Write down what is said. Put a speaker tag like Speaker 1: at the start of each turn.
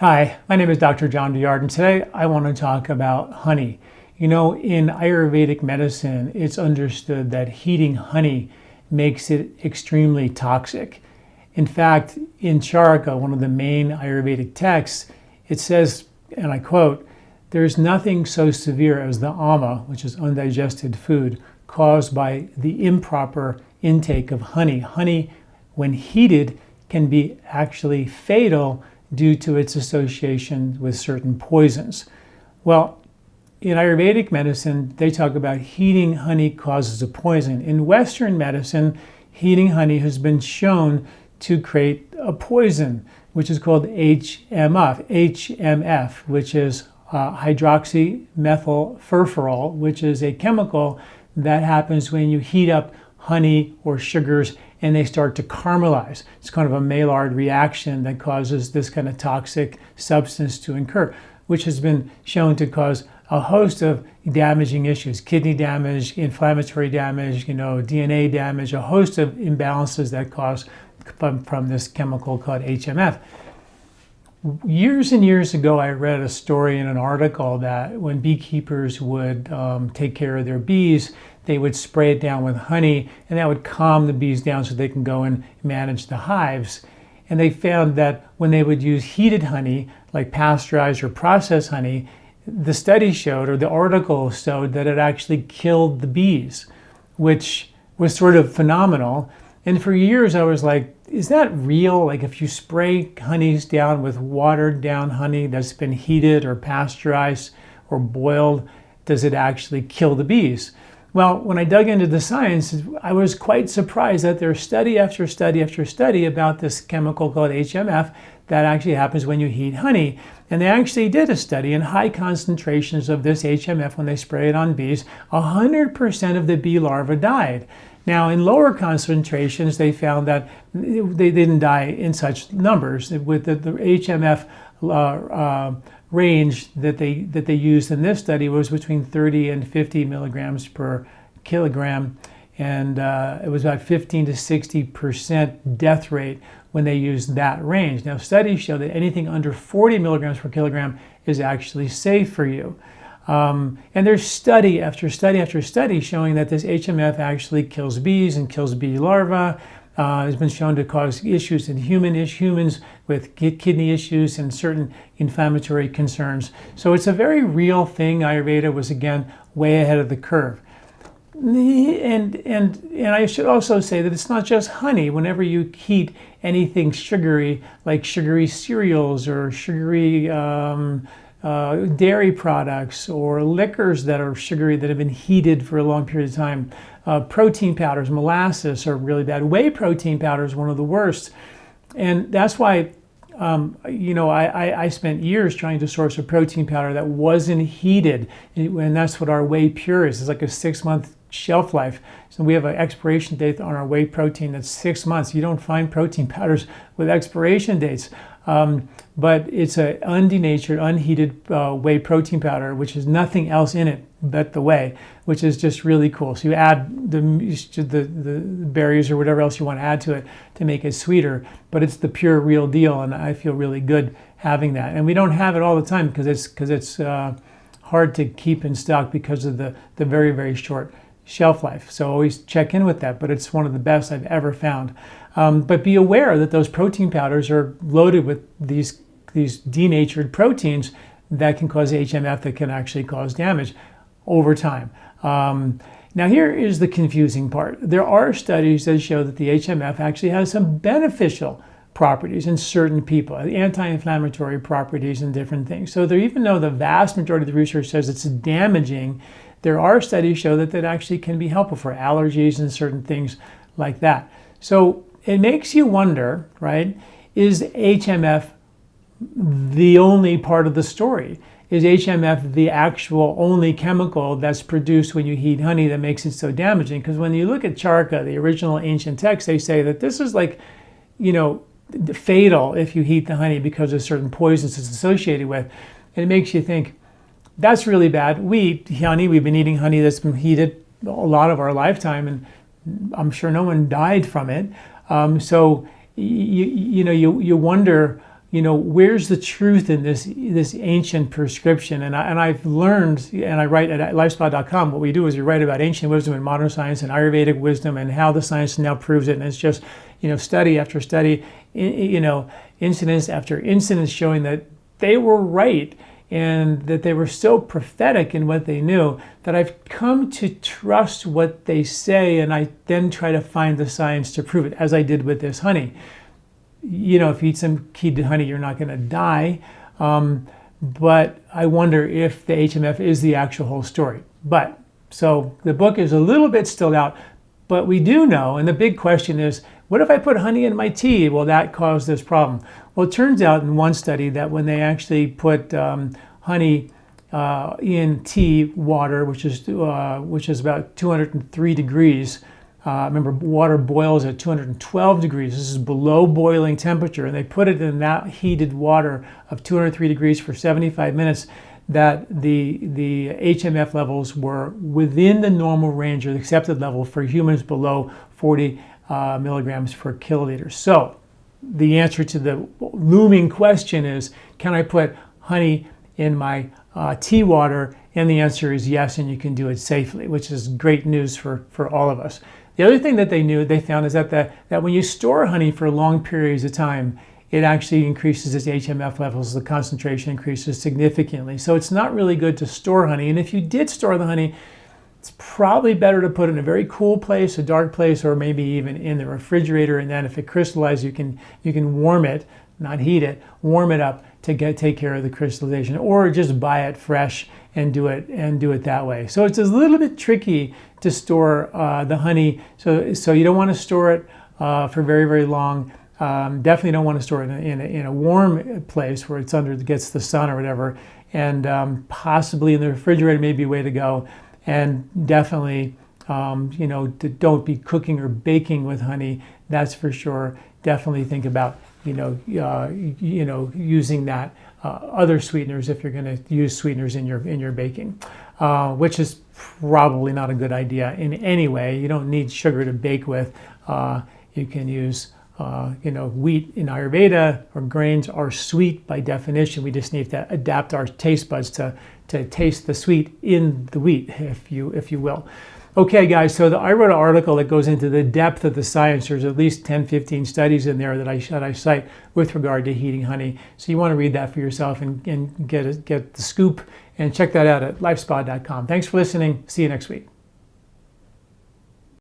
Speaker 1: Hi, my name is Dr. John Douillard, and today I want to talk about honey. You know, in Ayurvedic medicine, it's understood that heating honey makes it extremely toxic. In fact, in Charaka, one of the main Ayurvedic texts, it says, and I quote, "There's nothing so severe as the ama, which is undigested food, caused by the improper intake of honey. Honey, when heated, can be actually fatal due to its association with certain poisons." Well, in Ayurvedic medicine, they talk about heating honey causes a poison. In Western medicine, heating honey has been shown to create a poison, which is called HMF, which is hydroxymethylfurfural, which is a chemical that happens when you heat up honey or sugars and they start to caramelize. It's kind of a Maillard reaction that causes this kind of toxic substance to occur, which has been shown to cause a host of damaging issues: kidney damage, inflammatory damage, DNA damage, a host of imbalances that cause from this chemical called HMF. Years and years ago, I read a story in an article that when beekeepers would take care of their bees, they would spray it down with honey, and that would calm the bees down so they can go and manage the hives. And they found that when they would use heated honey, like pasteurized or processed honey, the study showed, or the article showed, that it actually killed the bees, which was sort of phenomenal. And for years I was like, is that real? Like, if you spray honeys down with watered down honey that's been heated or pasteurized or boiled, does it actually kill the bees? Well, when I dug into the science, I was quite surprised that there's study after study after study about this chemical called HMF that actually happens when you heat honey. And they actually did a study in high concentrations of this HMF when they spray it on bees. 100% of the bee larvae died. Now, in lower concentrations, they found that they didn't die in such numbers. With the HMF range that they used in this study was between 30 and 50 milligrams per kilogram, and it was about 15 to 60% death rate when they used that range. Now, studies show that anything under 40 milligrams per kilogram is actually safe for you. And there's study after study after study showing that this HMF actually kills bees and kills bee larvae. It's been shown to cause issues in humans with kidney issues and certain inflammatory concerns. So it's a very real thing. Ayurveda was, again, way ahead of the curve. And I should also say that it's not just honey. Whenever you heat anything sugary, like sugary cereals or sugary dairy products or liquors that are sugary that have been heated for a long period of time. Protein powders, molasses are really bad. Whey protein powder is one of the worst. And that's why, I spent years trying to source a protein powder that wasn't heated. And that's what our Whey Pure is. It's like a 6-month shelf life. So we have an expiration date on our whey protein that's 6 months. You don't find protein powders with expiration dates. But it's an undenatured, unheated whey protein powder, which has nothing else in it but the whey, which is just really cool. So you add the berries or whatever else you want to add to it to make it sweeter, but it's the pure, real deal, and I feel really good having that. And we don't have it all the time because it's hard to keep in stock because of the very, very short shelf life. So always check in with that, but it's one of the best I've ever found. But be aware that those protein powders are loaded with these denatured proteins that can cause HMF, that can actually cause damage over time. Now here is the confusing part. There are studies that show that the HMF actually has some beneficial properties in certain people, anti-inflammatory properties and different things. So there, even though the vast majority of the research says it's damaging, there are studies show that actually can be helpful for allergies and certain things like that. So it makes you wonder, right? Is HMF the only part of the story? Is HMF the actual only chemical that's produced when you heat honey that makes it so damaging? Because when you look at Charaka, the original ancient text, they say that this is like, fatal if you heat the honey because of certain poisons it's associated with. And it makes you think, that's really bad. We eat honey. We've been eating honey that's been heated a lot of our lifetime, and I'm sure no one died from it. So you wonder, where's the truth in this ancient prescription? And I've learned, and I write at LifeSpa.com, what we do is we write about ancient wisdom and modern science and Ayurvedic wisdom and how the science now proves it. And it's just, study after study, incidents after incidents showing that they were right and that they were so prophetic in what they knew that I've come to trust what they say, and I then try to find the science to prove it, as I did with this honey. If you eat some heated honey, you're not going to die. But I wonder if the HMF is the actual whole story. So the book is a little bit still out, but we do know, and the big question is, what if I put honey in my tea? Will that cause this problem? Well, it turns out in one study that when they actually put honey in tea water, which is about 203 degrees, remember, water boils at 212 degrees. This is below boiling temperature. And they put it in that heated water of 203 degrees for 75 minutes, that the HMF levels were within the normal range or the accepted level for humans below 40 milligrams per kiloliter. So the answer to the looming question is, can I put honey in my tea water? And the answer is yes, and you can do it safely, which is great news for all of us. The other thing that they found is that when you store honey for long periods of time, it actually increases its HMF levels, the concentration increases significantly. So it's not really good to store honey. And if you did store the honey, it's probably better to put it in a very cool place, a dark place, or maybe even in the refrigerator. And then if it crystallizes, you can warm it, not heat it, warm it up to take care of the crystallization, or just buy it fresh and do it that way. So it's a little bit tricky to store the honey. So you don't want to store it for very, very long. Definitely don't want to store it in a warm place where gets the sun or whatever. And possibly in the refrigerator may be a way to go. And definitely, don't be cooking or baking with honey. That's for sure. Definitely think about, using that other sweeteners if you're going to use sweeteners in your baking, which is probably not a good idea in any way. You don't need sugar to bake with. You can use, wheat in Ayurveda, or grains are sweet by definition. We just need to adapt our taste buds to taste the sweet in the wheat, if you will. Okay, guys, so I wrote an article that goes into the depth of the science. There's at least 10, 15 studies in there that I cite with regard to heating honey. So you want to read that for yourself and get the scoop, and check that out at lifespa.com. Thanks for listening. See you next week.